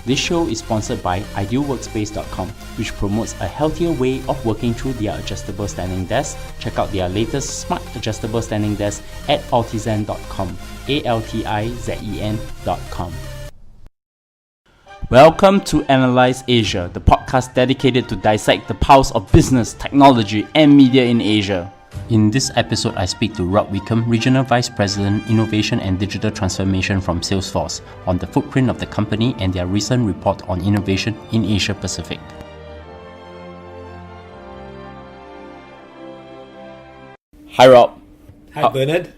This show is sponsored by idealworkspace.com, which promotes a healthier way of working through their adjustable standing desk. Check out their latest smart adjustable standing desk at altizen.com, ALTIZEN.com. Welcome to Analyze Asia, the podcast dedicated to dissect the pulse of business, technology, and media in Asia. In this episode, I speak to Rob Wickham, Regional Vice President, Innovation and Digital Transformation from Salesforce, on the footprint of the company and their recent report on innovation in Asia Pacific. Hi, Rob. Hi, Bernard.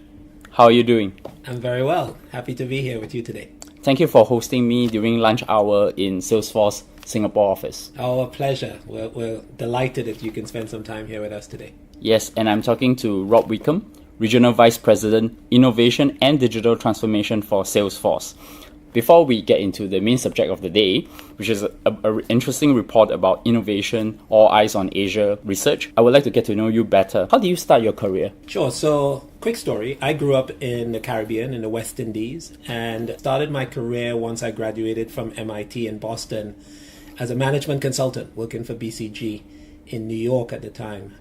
How are you doing? I'm very well. Happy to be here with you today. Thank you for hosting me during lunch hour in Salesforce Singapore office. Our pleasure. We're delighted that you can spend some time here with us today. Yes, and I'm talking to Rob Wickham, Regional Vice President, Innovation and Digital Transformation for Salesforce. Before we get into the main subject of the day, which is an interesting report about innovation, all eyes on Asia research, I would like to get to know you better. How did you start your career? Sure. So, quick story. I grew up in the Caribbean, in the West Indies, and started my career once I graduated from MIT in Boston as a management consultant working for BCG in New York at the time.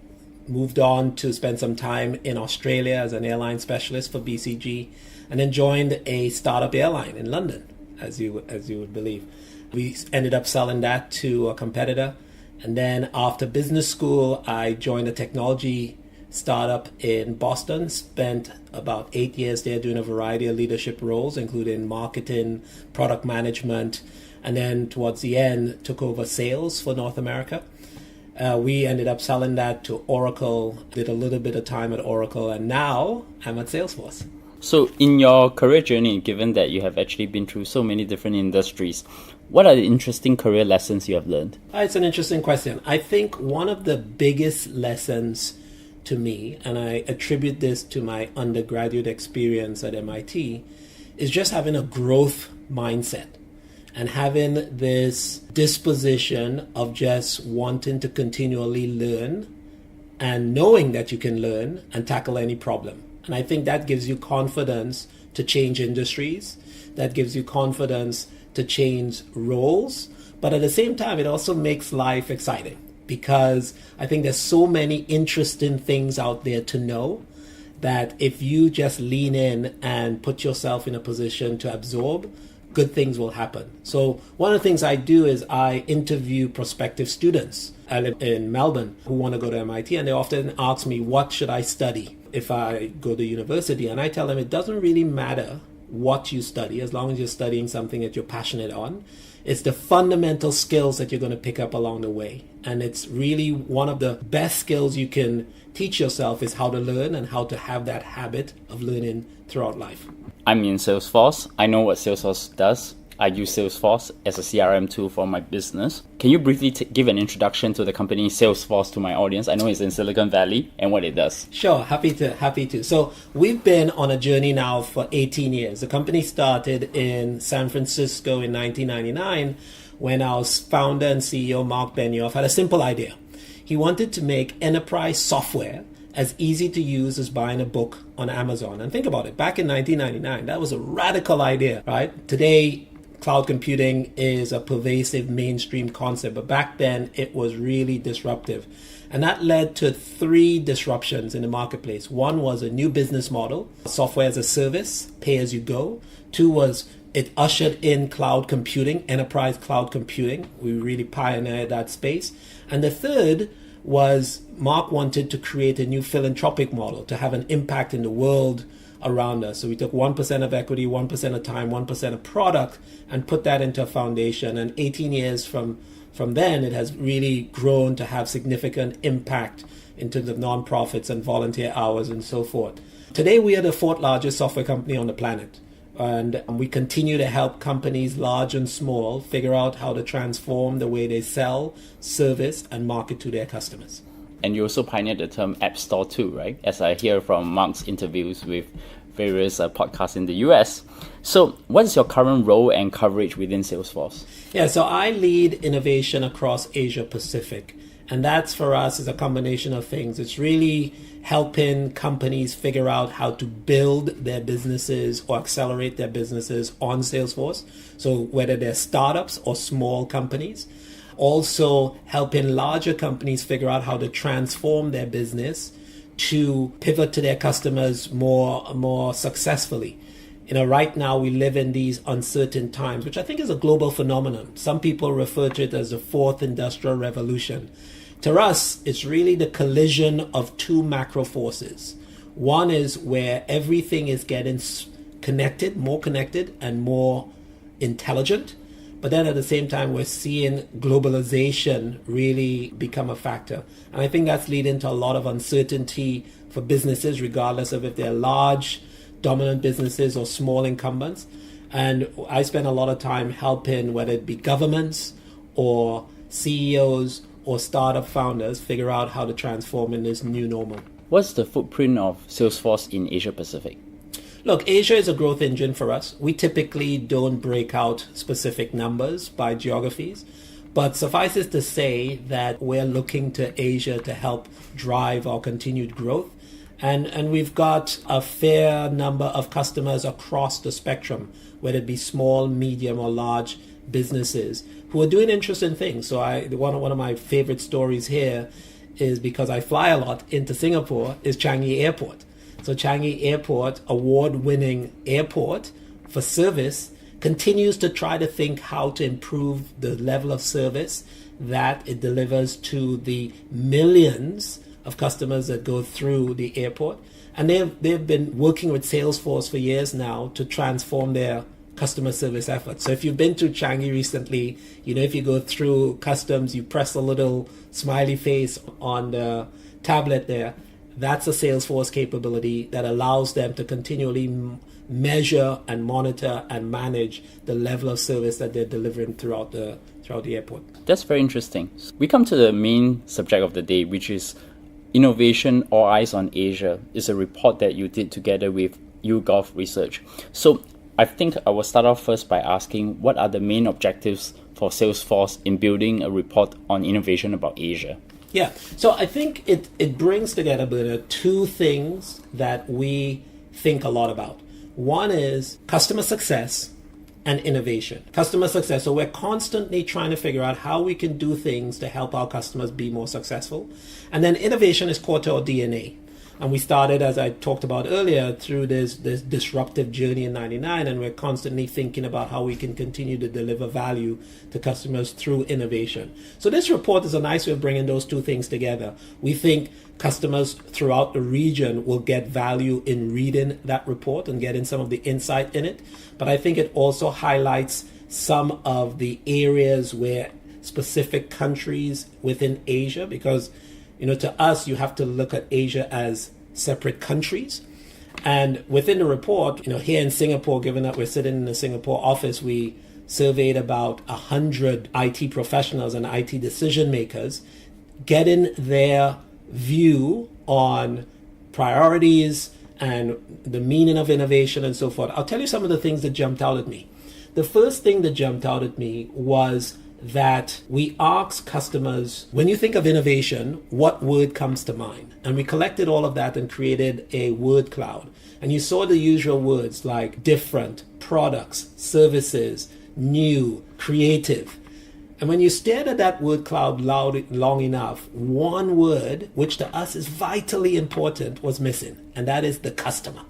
Moved on to spend some time in Australia as an airline specialist for BCG, and then joined a startup airline in London, as you would believe. We ended up selling that to a competitor, and then after business school, I joined a technology startup in Boston. Spent about 8 years there doing a variety of leadership roles, including marketing, product management, and then towards the end took over sales for North America. We ended up selling that to Oracle, did a little bit of time at Oracle, and now I'm at Salesforce. So in your career journey, given that you have actually been through so many different industries, what are the interesting career lessons you have learned? It's an interesting question. I think one of the biggest lessons to me, and I attribute this to my undergraduate experience at MIT, is just having a growth mindset. And having this disposition of just wanting to continually learn and knowing that you can learn and tackle any problem. And I think that gives you confidence to change industries. That gives you confidence to change roles. But at the same time, it also makes life exciting because I think there's so many interesting things out there to know that if you just lean in and put yourself in a position to absorb, good things will happen. So one of the things I do is I interview prospective students. I live in Melbourne who want to go to MIT, and they often ask me, what should I study if I go to university? And I tell them it doesn't really matter what you study as long as you're studying something that you're passionate on. It's the fundamental skills that you're going to pick up along the way. And it's really one of the best skills you can teach yourself is how to learn and how to have that habit of learning throughout life. I'm in Salesforce. I know what Salesforce does. I use Salesforce as a CRM tool for my business. Can you briefly give an introduction to the company Salesforce to my audience? I know it's in Silicon Valley and what it does. Sure, happy to. So we've been on a journey now for 18 years. The company started in San Francisco in 1999 when our founder and CEO, Mark Benioff, had a simple idea. He wanted to make enterprise software as easy to use as buying a book on Amazon. And think about it, back in 1999, that was a radical idea, right? Today, cloud computing is a pervasive mainstream concept, but back then it was really disruptive. And that led to 3 disruptions in the marketplace. One was a new business model, software as a service, pay as you go. 2 was it ushered in cloud computing, enterprise cloud computing. We really pioneered that space. And the third was Mark wanted to create a new philanthropic model to have an impact in the world around us. So we took 1% of equity, 1% of time, 1% of product, and put that into a foundation. And 18 years from then, it has really grown to have significant impact in terms of nonprofits and volunteer hours and so forth. Today, we are the 4th largest software company on the planet. And we continue to help companies large and small figure out how to transform the way they sell, service, and market to their customers. And you also pioneered the term App Store too, right? As I hear from Mark's interviews with various podcasts in the US. So what is your current role and coverage within Salesforce? Yeah, so I lead innovation across Asia Pacific. And that's for us is a combination of things. It's really helping companies figure out how to build their businesses or accelerate their businesses on Salesforce. So whether they're startups or small companies, also helping larger companies figure out how to transform their business to pivot to their customers more successfully. Right now we live in these uncertain times, which I think is a global phenomenon. Some people refer to it as the fourth industrial revolution. To us, it's really the collision of two macro forces. One is where everything is getting more connected and more intelligent. But then at the same time, we're seeing globalization really become a factor. And I think that's leading to a lot of uncertainty for businesses, regardless of if they're large, dominant businesses or small incumbents. And I spend a lot of time helping, whether it be governments or CEOs or startup founders, figure out how to transform in this new normal. What's the footprint of Salesforce in Asia Pacific? Look, Asia is a growth engine for us. We typically don't break out specific numbers by geographies, but suffice it to say that we're looking to Asia to help drive our continued growth. And we've got a fair number of customers across the spectrum, whether it be small, medium, or large businesses who are doing interesting things. So one of my favorite stories here is, because I fly a lot into Singapore, is Changi Airport. So Changi Airport, award-winning airport for service, continues to try to think how to improve the level of service that it delivers to the millions of customers that go through the airport. And they've been working with Salesforce for years now to transform their customer service efforts. So if you've been to Changi recently, if you go through customs, you press a little smiley face on the tablet there. That's a Salesforce capability that allows them to continually measure and monitor and manage the level of service that they're delivering throughout the airport. That's very interesting. We come to the main subject of the day, which is Innovation All Eyes on Asia. Is a report that you did together with YouGov Research. So I think I will start off first by asking, what are the main objectives for Salesforce in building a report on innovation about Asia? Yeah, so I think it brings together two things that we think a lot about. One is customer success and innovation. Customer success, so we're constantly trying to figure out how we can do things to help our customers be more successful. And then innovation is core to our DNA. And we started, as I talked about earlier, through this disruptive journey in 99, and we're constantly thinking about how we can continue to deliver value to customers through innovation. So this report is a nice way of bringing those two things together. We think customers throughout the region will get value in reading that report and getting some of the insight in it. But I think it also highlights some of the areas where specific countries within Asia, because to us, you have to look at Asia as separate countries. And within the report, here in Singapore, given that we're sitting in the Singapore office, we surveyed about 100 IT professionals and IT decision makers, getting their view on priorities and the meaning of innovation and so forth. I'll tell you some of the things that jumped out at me. The first thing that jumped out at me was that we asked customers, when you think of innovation, what word comes to mind? And we collected all of that and created a word cloud. And you saw the usual words like different, products, services, new, creative. And when you stared at that word cloud long enough, one word, which to us is vitally important, was missing. And that is the customer.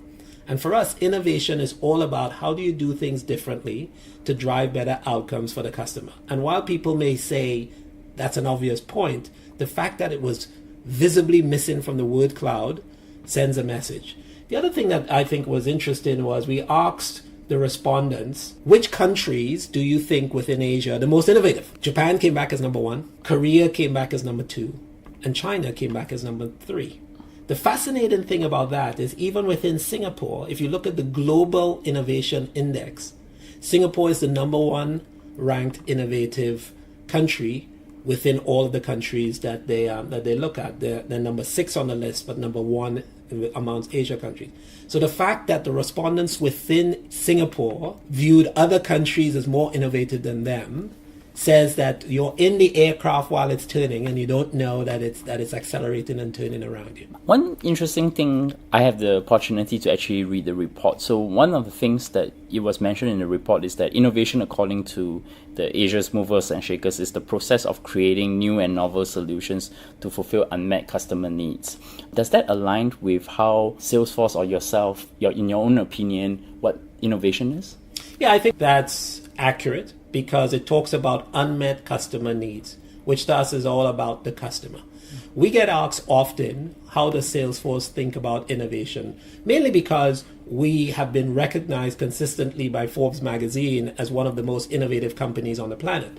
And for us, innovation is all about how do you do things differently to drive better outcomes for the customer. And while people may say that's an obvious point, the fact that it was visibly missing from the word cloud sends a message. The other thing that I think was interesting was we asked the respondents, which countries do you think within Asia are the most innovative? Japan came back as number 1, Korea came back as number 2, and China came back as number 3. The fascinating thing about that is even within Singapore, if you look at the Global Innovation Index, Singapore is the number 1 ranked innovative country within all of the countries that they look at. They're number 6 on the list, but number 1 amongst Asia countries. So the fact that the respondents within Singapore viewed other countries as more innovative than them says that you're in the aircraft while it's turning and you don't know that it's accelerating and turning around you. One interesting thing, I have the opportunity to actually read the report. So one of the things that it was mentioned in the report is that innovation, according to the Asia's movers and shakers, is the process of creating new and novel solutions to fulfill unmet customer needs. Does that align with how Salesforce or yourself, in your own opinion, what innovation is? Yeah, I think that's accurate because it talks about unmet customer needs, which to us is all about the customer. We get asked often, how does Salesforce think about innovation? Mainly because we have been recognized consistently by Forbes magazine as one of the most innovative companies on the planet.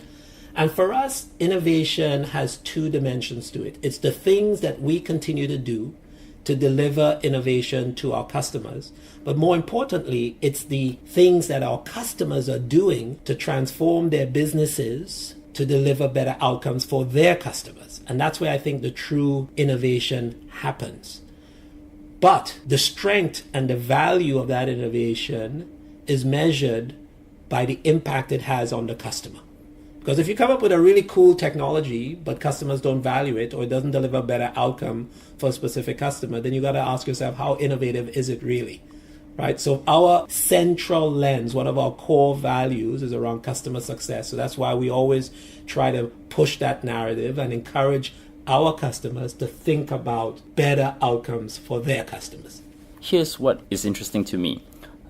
And for us, innovation has two dimensions to it. It's the things that we continue to do to deliver innovation to our customers. But more importantly, it's the things that our customers are doing to transform their businesses to deliver better outcomes for their customers. And that's where I think the true innovation happens. But the strength and the value of that innovation is measured by the impact it has on the customer. Because if you come up with a really cool technology, but customers don't value it or it doesn't deliver a better outcome for a specific customer, then you got to ask yourself, how innovative is it really? Right? So our central lens, one of our core values is around customer success. So that's why we always try to push that narrative and encourage our customers to think about better outcomes for their customers. Here's what is interesting to me.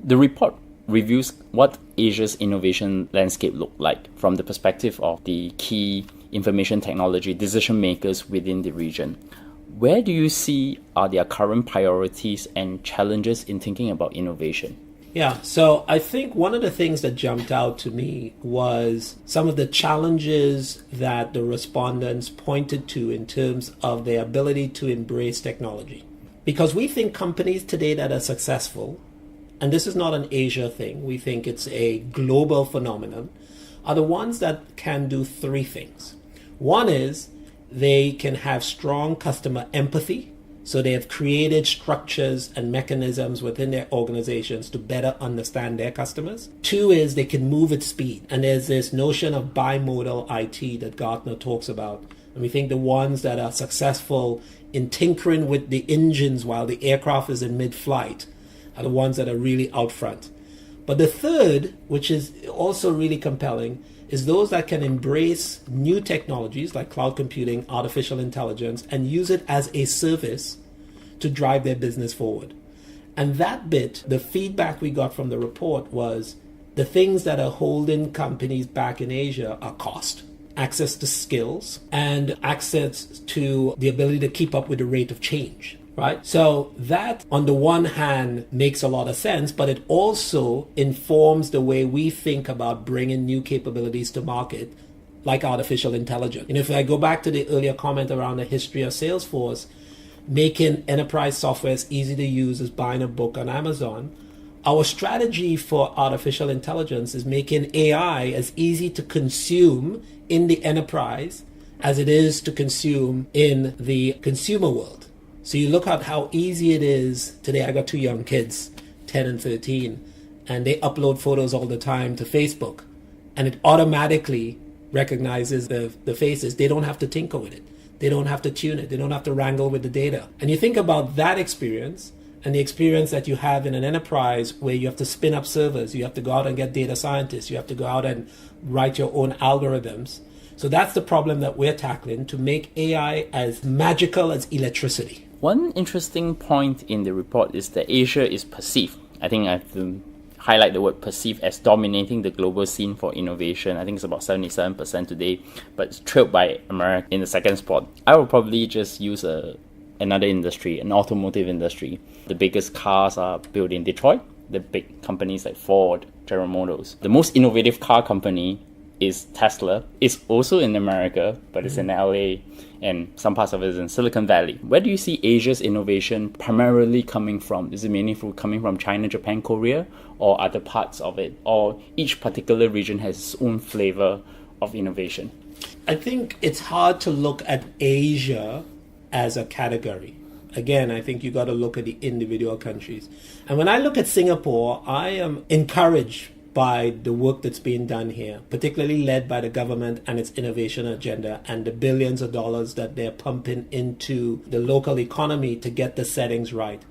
The report reviews what Asia's innovation landscape looked like from the perspective of the key information technology decision makers within the region. Where do you see are their current priorities and challenges in thinking about innovation? Yeah, so I think one of the things that jumped out to me was some of the challenges that the respondents pointed to in terms of their ability to embrace technology. Because we think companies today that are successful, and this is not an Asia thing, we think it's a global phenomenon, are the ones that can do three things. One is they can have strong customer empathy. So they have created structures and mechanisms within their organizations to better understand their customers. Two is they can move at speed. And there's this notion of bimodal IT that Gartner talks about. And we think the ones that are successful in tinkering with the engines while the aircraft is in mid-flight are the ones that are really out front. But the third, which is also really compelling, is those that can embrace new technologies like cloud computing, artificial intelligence, and use it as a service to drive their business forward. And that bit, the feedback we got from the report was the things that are holding companies back in Asia are cost, access to skills, and access to the ability to keep up with the rate of change. Right? So that, on the one hand, makes a lot of sense, but it also informs the way we think about bringing new capabilities to market, like artificial intelligence. And if I go back to the earlier comment around the history of Salesforce, making enterprise software as easy to use as buying a book on Amazon, our strategy for artificial intelligence is making AI as easy to consume in the enterprise as it is to consume in the consumer world. So you look at how easy it is. Today I got two young kids, 10 and 13, and they upload photos all the time to Facebook. And it automatically recognizes the faces. They don't have to tinker with it. They don't have to tune it. They don't have to wrangle with the data. And you think about that experience and the experience that you have in an enterprise where you have to spin up servers. You have to go out and get data scientists. You have to go out and write your own algorithms. So that's the problem that we're tackling, to make AI as magical as electricity. One interesting point in the report is that Asia is perceived, I think I have to highlight the word perceived, as dominating the global scene for innovation. I think it's about 77% today, but it's trailed by America in the second spot. I will probably just use another industry, an automotive industry. The biggest cars are built in Detroit, the big companies like Ford, General Motors. The most innovative car company is Tesla. It's also in America, but it's in LA, and some parts of it is in Silicon Valley. Where do you see Asia's innovation primarily coming from? Is it mainly coming from China, Japan, Korea, or other parts of it? Or each particular region has its own flavor of innovation? I think it's hard to look at Asia as a category. Again, I think you got to look at the individual countries. And when I look at Singapore, I am encouraged by the work that's being done here, particularly led by the government and its innovation agenda and the billions of dollars that they're pumping into the local economy to get the settings right.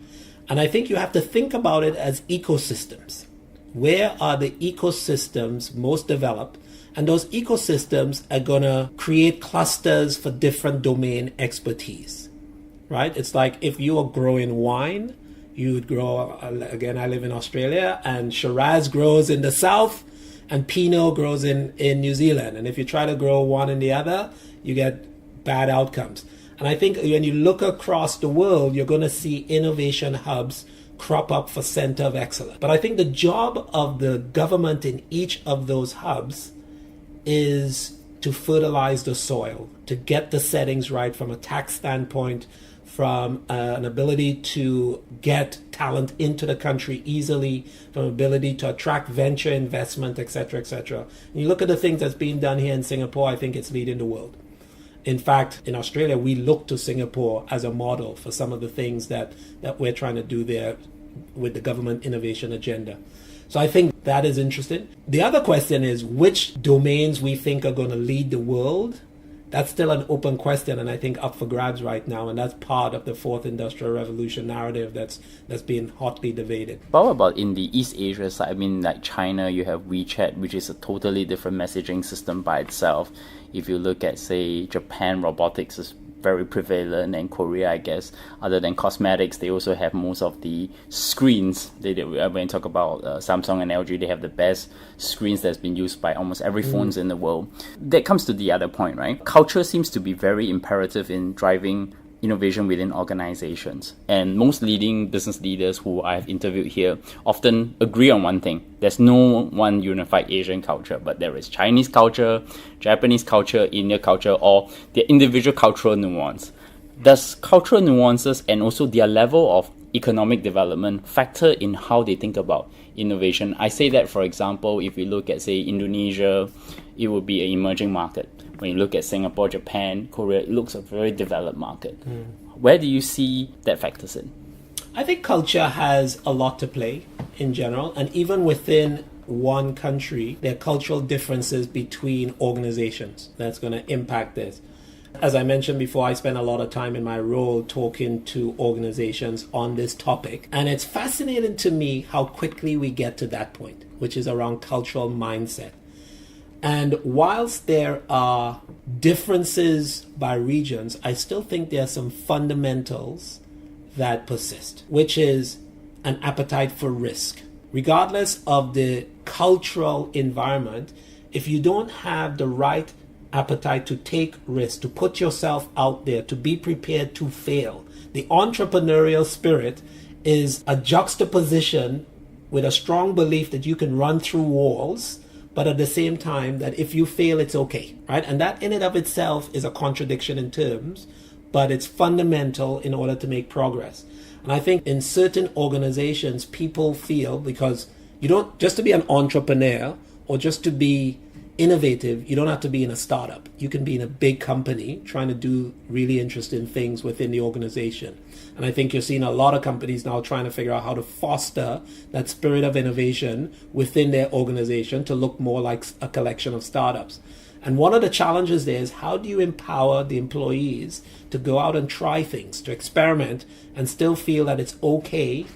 And I think you have to think about it as ecosystems. Where are the ecosystems most developed? And those ecosystems are going to create clusters for different domain expertise, right? It's like if you are growing wine, you would grow, again, I live in Australia, and Shiraz grows in the south and Pinot grows in New Zealand. And if you try to grow one and the other, you get bad outcomes. And I think when you look across the world, you're going to see innovation hubs crop up for center of excellence. But I think the job of the government in each of those hubs is to fertilize the soil, to get the settings right from a tax standpoint, from an ability to get talent into the country easily, from ability to attract venture investment, etc., etc. And you look at the things that's being done here in Singapore, I think it's leading the world. In fact, in Australia, we look to Singapore as a model for some of the things that we're trying to do there with the government innovation agenda. So I think that is interesting. The other question is which domains we think are going to lead the world. That's still an open question, and I think up for grabs right now, and that's part of the fourth industrial revolution narrative that's being hotly debated. But what about in the East Asia side? I mean, like China, you have WeChat, which is a totally different messaging system by itself. If you look at, say, Japan, robotics is very prevalent, and Korea, I guess, other than cosmetics, they also have most of the screens. When you talk about Samsung and LG, they have the best screens that's been used by almost every phones in the world. That comes to the other point, right? Culture seems to be very imperative in driving innovation within organizations. And most leading business leaders who I've interviewed here often agree on one thing. There's no one unified Asian culture, but there is Chinese culture, Japanese culture, Indian culture, or their individual cultural nuance. Does cultural nuances and also their level of economic development factor in how they think about innovation? I say that, for example, if we look at, say, Indonesia, it would be an emerging market. When you look at Singapore, Japan, Korea, it looks a very developed market. Where do you see that factors in? I think culture has a lot to play in general, and even within one country, there are cultural differences between organizations that's going to impact this. As I mentioned before, I spend a lot of time in my role talking to organizations on this topic, and it's fascinating to me how quickly we get to that point, which is around cultural mindset. And whilst there are differences by regions, I still think there are some fundamentals that persist, which is an appetite for risk. Regardless of the cultural environment, if you don't have the right appetite to take risks, to put yourself out there, to be prepared to fail, the entrepreneurial spirit is a juxtaposition with a strong belief that you can run through walls, but at the same time that if you fail, it's okay, right? And that in and of itself is a contradiction in terms, but it's fundamental in order to make progress. And I think in certain organizations, people feel, because you don't, just to be an entrepreneur or just to be innovative, you don't have to be in a startup. You can be in a big company trying to do really interesting things within the organization. And I think you're seeing a lot of companies now trying to figure out how to foster that spirit of innovation within their organization to look more like a collection of startups. And one of the challenges there is, how do you empower the employees to go out and try things, to experiment, and still feel that it's okay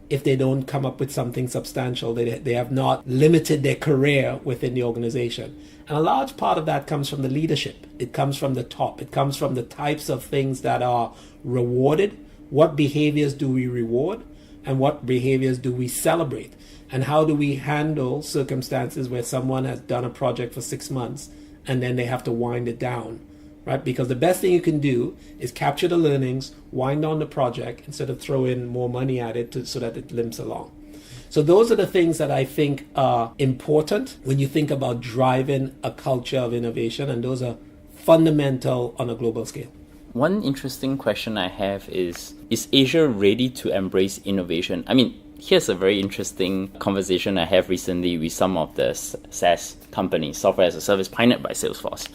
if they don't come up with something substantial, they have not limited their career within the organization. And a large part of that comes from the leadership. It comes from the top. It comes from the types of things that are rewarded. What behaviors do we reward? And what behaviors do we celebrate? And how do we handle circumstances where someone has done a project for 6 months and then they have to wind it down? Right? Because the best thing you can do is capture the learnings, wind down the project instead of throw in more money at it so that it limps along. So those are the things that I think are important when you think about driving a culture of innovation, and those are fundamental on a global scale. One interesting question I have is Asia ready to embrace innovation? I mean, here's a very interesting conversation I have recently with some of the SaaS companies, software as a service, pioneered by Salesforce.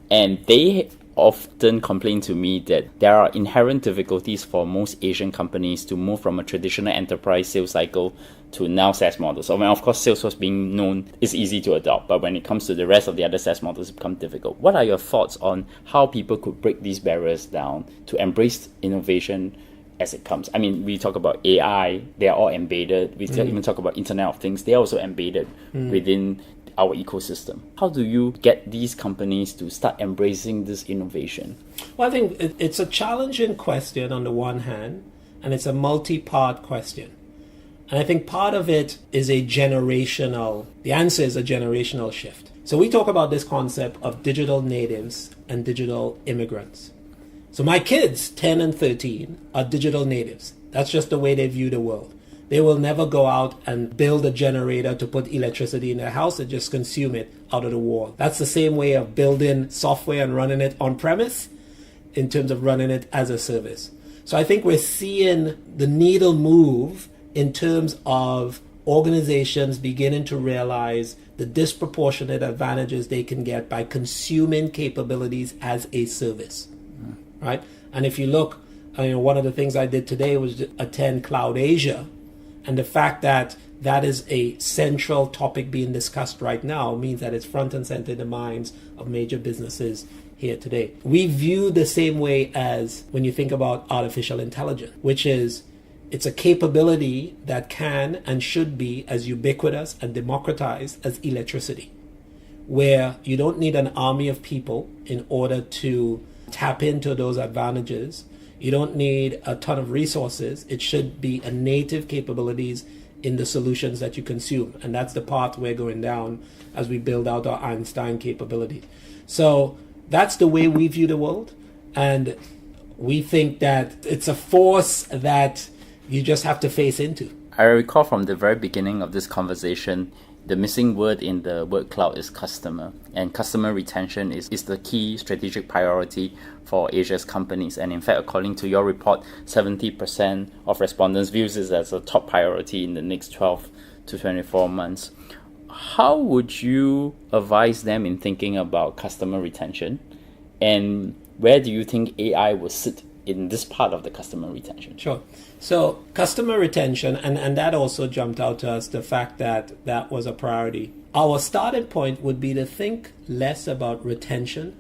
And they often complain to me that there are inherent difficulties for most Asian companies to move from a traditional enterprise sales cycle to now SaaS models. So, of course, Salesforce being known is easy to adopt, but when it comes to the rest of the other SaaS models, it becomes difficult. What are your thoughts on how people could break these barriers down to embrace innovation as it comes? I mean, we talk about AI, they are all embedded. We even talk about Internet of Things, they are also embedded within our ecosystem. How do you get these companies to start embracing this innovation? Well, I think it's a challenging question on the one hand, and it's a multi-part question. And I think part of it is the answer is a generational shift. So we talk about this concept of digital natives and digital immigrants. So my kids, 10 and 13, are digital natives. That's just the way they view the world. They will never go out and build a generator to put electricity in their house and just consume it out of the wall. That's the same way of building software and running it on premise in terms of running it as a service. So I think we're seeing the needle move in terms of organizations beginning to realize the disproportionate advantages they can get by consuming capabilities as a service, right? And if you look, one of the things I did today was to attend Cloud Asia, and the fact that that is a central topic being discussed right now means that it's front and center in the minds of major businesses here today. We view the same way as when you think about artificial intelligence, which is it's a capability that can and should be as ubiquitous and democratized as electricity, where you don't need an army of people in order to tap into those advantages. You don't need a ton of resources. It should be a native capabilities in the solutions that you consume. And that's the path we're going down as we build out our Einstein capability. So that's the way we view the world. And we think that it's a force that you just have to face into. I recall from the very beginning of this conversation, the missing word in the word cloud is customer. And customer retention is the key strategic priority for Asia's companies. And in fact, according to your report, 70% of respondents views this as a top priority in the next 12 to 24 months. How would you advise them in thinking about customer retention? And where do you think AI will sit in this part of the customer retention? Sure. So customer retention, and that also jumped out to us, the fact that that was a priority. Our starting point would be to think less about retention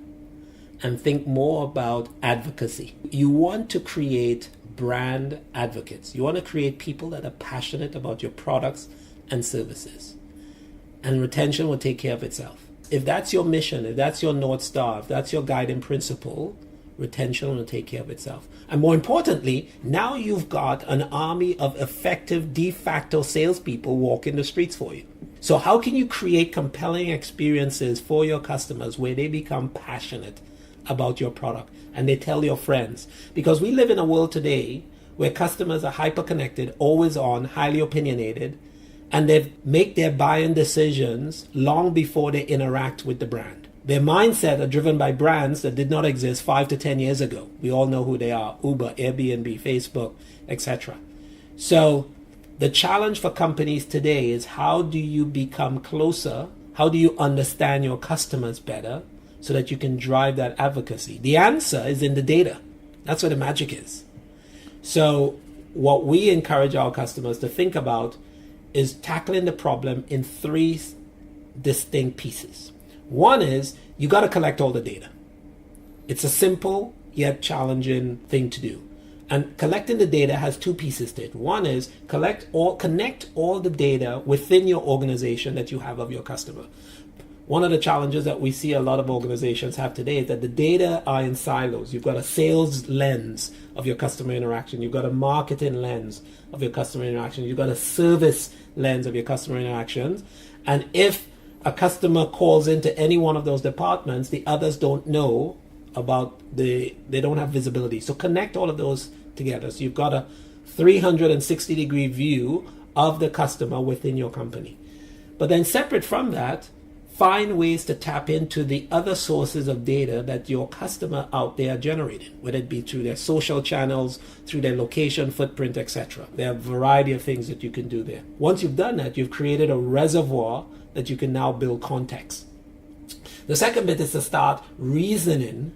and think more about advocacy. You want to create brand advocates. You want to create people that are passionate about your products and services. And retention will take care of itself. If that's your mission, if that's your North Star, if that's your guiding principle, retention will take care of itself. And more importantly, now you've got an army of effective de facto salespeople walking the streets for you. So how can you create compelling experiences for your customers where they become passionate about your product and they tell your friends? Because we live in a world today where customers are hyper-connected, always on, highly opinionated, and they make their buying decisions long before they interact with the brand. Their mindset are driven by brands that did not exist 5 to 10 years ago. We all know who they are: Uber, Airbnb, Facebook, etc. So the challenge for companies today is, how do you become closer? How do you understand your customers better so that you can drive that advocacy? The answer is in the data. That's where the magic is. So what we encourage our customers to think about is tackling the problem in 3 distinct pieces. One is you got to collect all the data. It's a simple yet challenging thing to do. And collecting the data has 2 pieces to it. One is connect all the data within your organization that you have of your customer. One of the challenges that we see a lot of organizations have today is that the data are in silos. You've got a sales lens of your customer interaction. You've got a marketing lens of your customer interaction. You've got a service lens of your customer interactions. And if a customer calls into any one of those departments, the others don't know about they don't have visibility. So connect all of those together. So you've got a 360-degree view of the customer within your company. But then separate from that, find ways to tap into the other sources of data that your customer out there are generating, whether it be through their social channels, through their location footprint, etc. There are a variety of things that you can do there. Once you've done that, you've created a reservoir that you can now build context. The second bit is to start reasoning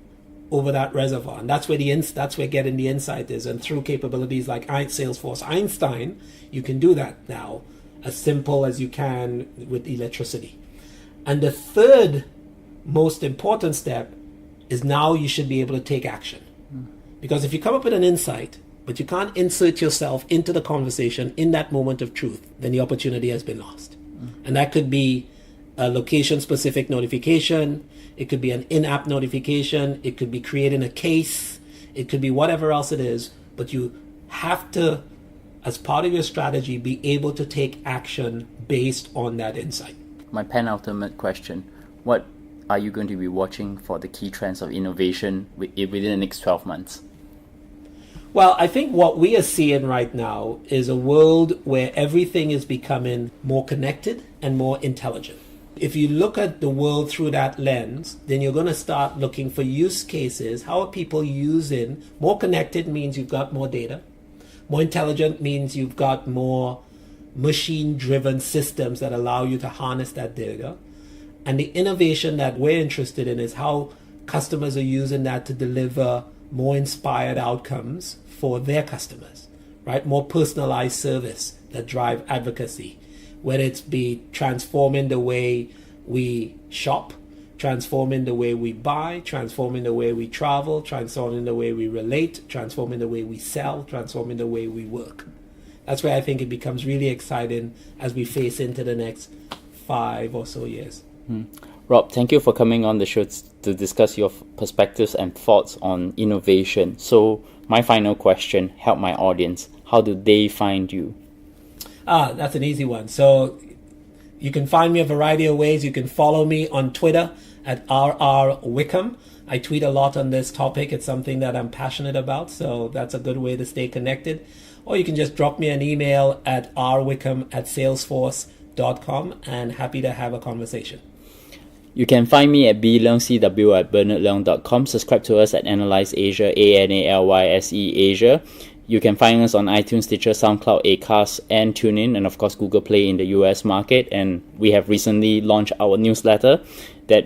over that reservoir. And that's where that's where getting the insight is. And through capabilities like Salesforce Einstein, you can do that now as simple as you can with electricity. And the third most important step is now you should be able to take action. Because if you come up with an insight, but you can't insert yourself into the conversation in that moment of truth, then the opportunity has been lost. And that could be a location-specific notification, it could be an in-app notification, it could be creating a case, it could be whatever else it is, but you have to, as part of your strategy, be able to take action based on that insight. My penultimate question, what are you going to be watching for the key trends of innovation within the next 12 months? Well, I think what we are seeing right now is a world where everything is becoming more connected and more intelligent. If you look at the world through that lens, then you're going to start looking for use cases. How are people using? More connected means you've got more data. More intelligent means you've got more machine-driven systems that allow you to harness that data. And the innovation that we're interested in is how customers are using that to deliver more inspired outcomes for their customers, right? More personalized service that drive advocacy, whether it's be transforming the way we shop, transforming the way we buy, transforming the way we travel, transforming the way we relate, transforming the way we sell, transforming the way we work. That's where I think it becomes really exciting as we face into the next 5 or so years. Rob, thank you for coming on the show to discuss your perspectives and thoughts on innovation. So my final question, help my audience. How do they find you? That's an easy one. So you can find me a variety of ways. You can follow me on Twitter at RR Wickham. I tweet a lot on this topic. It's something that I'm passionate about. So that's a good way to stay connected. Or you can just drop me an email at rwickham@salesforce.com and happy to have a conversation. You can find me at bleung@bernardleung.com. Subscribe to us at Analyze Asia, ANALYSE Asia. You can find us on iTunes, Stitcher, SoundCloud, Acast, and TuneIn, and of course Google Play in the US market. And we have recently launched our newsletter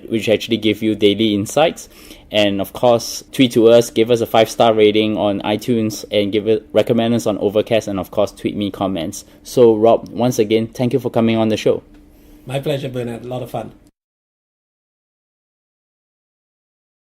which actually give you daily insights. And of course, tweet to us, give us a 5-star rating on iTunes, and recommend us on Overcast, and of course tweet me comments. So Rob, once again, thank you for coming on the show. My pleasure, Bernard. A lot of fun.